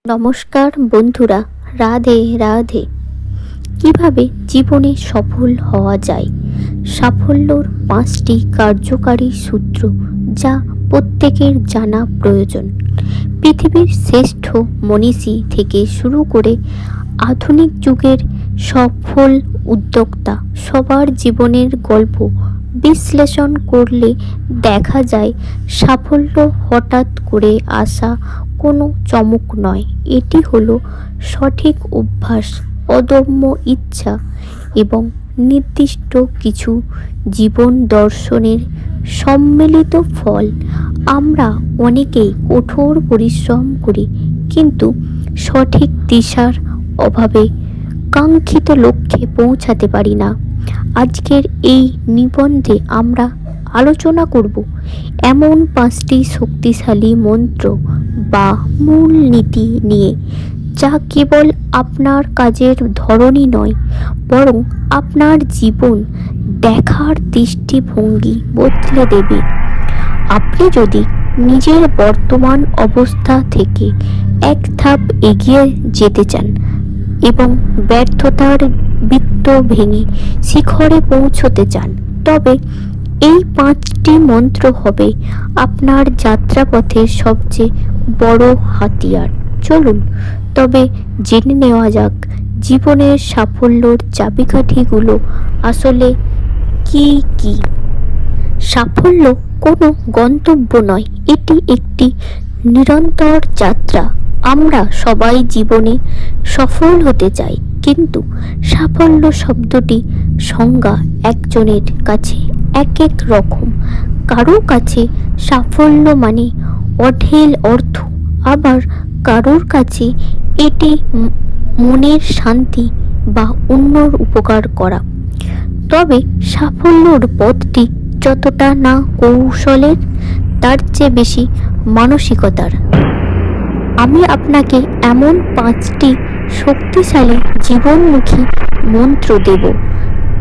নমস্কার বন্ধুরা, রাধে রাধে। কিভাবে জীবনে সফল হওয়া যায়? সাফল্যর 5টি কার্যকারী সূত্র যা প্রত্যেকের জানা প্রয়োজন। পৃথিবীর শ্রেষ্ঠ মনীষী থেকে শুরু করে আধুনিক যুগের সফল উদ্যোক্তা সবার জীবনের গল্প বিশ্লেষণ করলে দেখা যায় সাফল্য হঠাৎ করে আসা কোনো চমক নয়। এটি হলো সঠিক অভ্যাস, অদম্য ইচ্ছা এবং নির্দিষ্ট কিছু জীবন দর্শনের সম্মিলিত ফল। আমরা অনেকেই কঠোর পরিশ্রম করি, কিন্তু সঠিক দিশার অভাবে কাঙ্ক্ষিত লক্ষ্যে পৌঁছাতে পারি না। আজকের এই নিবন্ধে আমরা আলোচনা করব এমন 5টি শক্তিশালী মন্ত্র বা মূল নীতি নিয়ে, যা কেবল আপনার কাজের ধরনই নয়, বরং আপনার জীবন দেখার দৃষ্টিভঙ্গি বদলে দেবে। আপনি যদি নিজের বর্তমান অবস্থা থেকে এক ধাপ এগিয়ে যেতে চান এবং ব্যর্থতার বৃত্ত ভেঙে শিখরে পৌঁছতে চান, তবে এই 5টি মন্ত্র হবে আপনার যাত্রাপথের সবচেয়ে বড় হাতিয়ার। চলুন তবে জেনে নেওয়া যাক জীবনের সাফল্যর চাবিকাঠিগুলো আসলে কি কি। সাফল্য কোনো গন্তব্য নয়, এটি একটি নিরন্তর যাত্রা। আমরা সবাই জীবনে সফল হতে চাই, কিন্তু সাফল্য শব্দটি সংজ্ঞা একজনের কাছে এক এক রকম। কারোর কাছে সাফল্য মানে অঢেল অর্থ, আবার কারোর কাছে এটি মনের শান্তি বা অন্যর উপকার করা। তবে সাফল্যর পথটি যতটা না কৌশলের, তার চেয়ে বেশি মানসিকতার। আমি আপনাকে এমন 5টি শক্তিশালী জীবনমুখী মন্ত্র দেব,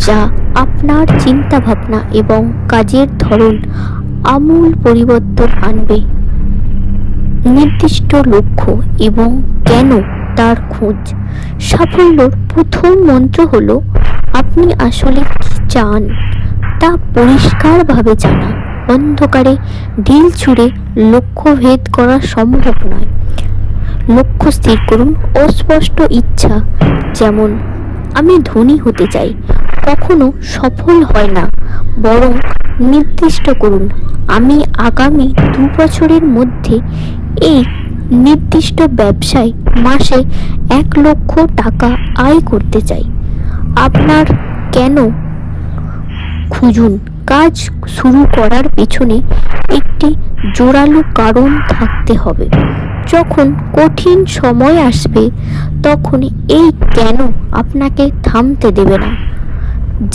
যা আপনার চিন্তাভাবনা এবং কাজের ধরন আমূল পরিবর্তন আনবে। নির্দিষ্ট লক্ষ্য এবং কেন তার খোঁজ। সাফল্যর প্রথম মন্ত্র হলো আপনি আসলে কি চান তা পরিষ্কারভাবে জানা। অন্ধকারে ঢিল ছুঁড়ে লক্ষ্য ভেদ করা সম্ভব নয়। লক্ষ্য স্থির করুন। অস্পষ্ট ইচ্ছা, যেমন আমি ধনী হতে চাই, কখনো সফল হয় না। বরং নির্দিষ্ট করুন, আমি আগামী 2 বছরের মধ্যে এই নির্দিষ্ট ব্যবসায় মাসে 1 লক্ষ টাকা আয় করতে চাই। আপনার কেন খুঁজুন। কাজ শুরু করার পেছনে একটি জোরালো কারণ থাকতে হবে। যখন কঠিন সময় আসবে, তখন এই কেন আপনাকে থামতে দেবে না।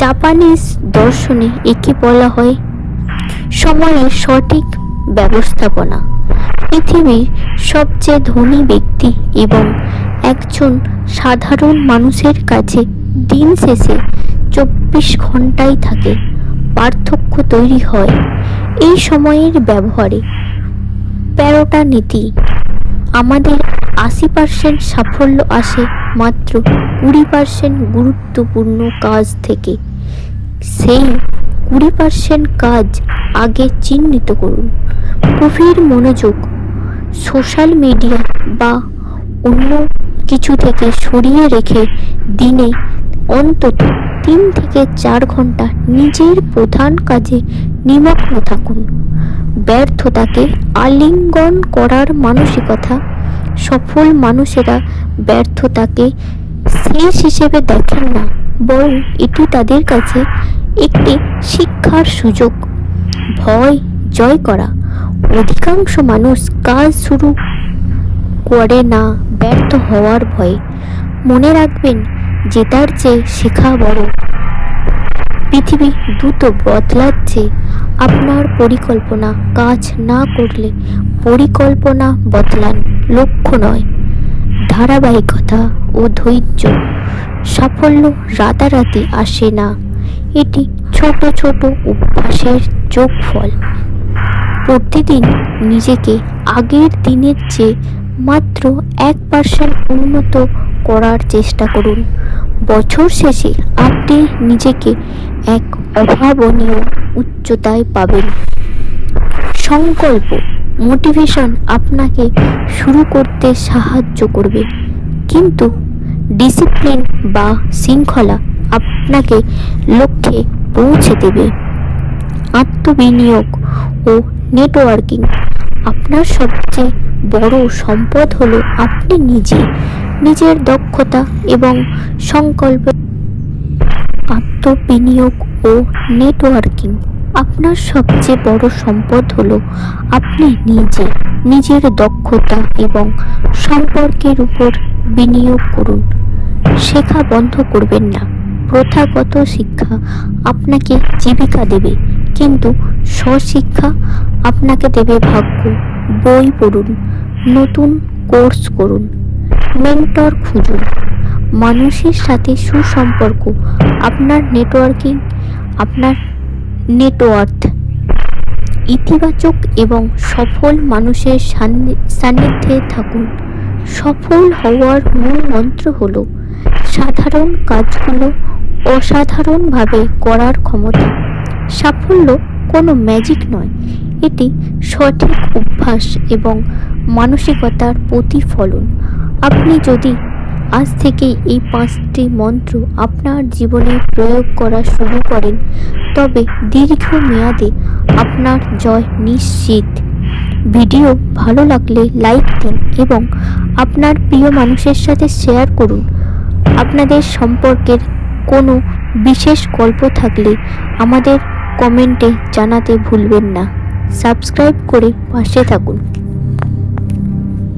জাপানিজ দর্শনে একে বলা হয় সময়ের সঠিক ব্যবস্থাপনা। পৃথিবীর সবচেয়ে ধনী ব্যক্তি এবং একজন সাধারণ মানুষের কাছে দিন শেষে 24 ঘন্টাই থাকে। পার্থক্য তৈরি হয় এই সময়ের ব্যবহারে। 13টা নীতি। আমাদের 80% সাফল্য আসে মাত্র 20% গুরুত্বপূর্ণ কাজ থেকে। সেই 20% কাজ আগে চিহ্নিত করুন। গভীর মনোযোগ। সোশ্যাল মিডিয়া বা অন্য কিছু থেকে সরিয়ে রেখে দিনে অন্তত 3 থেকে 4 ঘন্টা নিজের প্রধান কাজে নিমগ্ন থাকুন। ব্যর্থতাকে আলিঙ্গন করার মানসিকতা। সফল মানুষেরা ব্যর্থতাকে শেষ হিসেবে দেখেন না, বরং এটি তাদের কাছে একটি শিক্ষার সুযোগ। ভয় জয় করা। অধিকাংশ মানুষ কাজ শুরু করে না ব্যর্থ হওয়ার ভয়ে। মনে রাখবেন, জেতার চেয়ে শেখা বড়। পৃথিবী দ্রুত বদলাচ্ছে। আপনার পরিকল্পনা কাজ না করলে পরিকল্পনা বদলান, লক্ষ্য নয়। ধারাবাহিকতা ও ধৈর্য। সাফল্য রাতারাতি আসে না, এটি ছোট ছোট অভ্যাসের যোগফল। প্রতিদিন নিজেকে আগের দিনের চেয়ে মাত্র 1% উন্নত করার চেষ্টা করুন। বছর শেষে আপনি নিজেকে এক অভাবনীয় উচ্চতায় পাবেন। সংকল্প, মোটিভেশন আপনাকে শুরু করতে সাহায্য করবে, কিন্তু ডিসিপ্লিন বা শৃঙ্খলা আপনাকে লক্ষ্যে পৌঁছে দেবে। আত্মবিনিয়োগ ও নেটওয়ার্কিং, আপনার সবচেয়ে বড় সম্পদ হলো আপনি নিজে। নিজের দক্ষতা এবং সংকল্প। আত্মবিনিয়োগ ও নেটওয়ার্কিং, আপনার সবচেয়ে বড় সম্পদ হলো আপনি নিজে। নিজের দক্ষতা এবং সম্পর্কের উপর বিনিয়োগ করুন। শেখা বন্ধ করবেন না। প্রথাগত শিক্ষা আপনাকে জীবিকা দেবে, কিন্তু স্বশিক্ষা আপনাকে দেবে ভাগ্য। বই পড়ুন, নতুন কোর্স করুন, মেন্টর খুঁজুন। মানুষের সাথে সুসম্পর্ক আপনার নেটওয়ার্কিং, আপনার নেটওয়ার্থ। ইতিবাচক এবং সফল মানুষের সান্নিধ্যে থাকুন। সফল হওয়ার মূল মন্ত্র হলো সাধারণ কাজগুলো অসাধারণভাবে করার ক্ষমতা। সাফল্য কোনো ম্যাজিক নয়, এটি সঠিক অভ্যাস এবং মানসিকতার প্রতিফলন। আপনি যদি আজ থেকে এই 5টি মন্ত্র আপনার জীবনে প্রয়োগ করা শুরু করেন, তবে দীর্ঘমেয়াদে আপনার জয় নিশ্চিত। ভিডিও ভালো লাগলে লাইক দিন এবং আপনার প্রিয় মানুষের সাথে শেয়ার করুন। আপনাদের সম্পর্কের কোনো বিশেষ গল্প থাকলে আমাদের কমেন্টে জানাতে ভুলবেন না। সাবস্ক্রাইব করে পাশে থাকুন।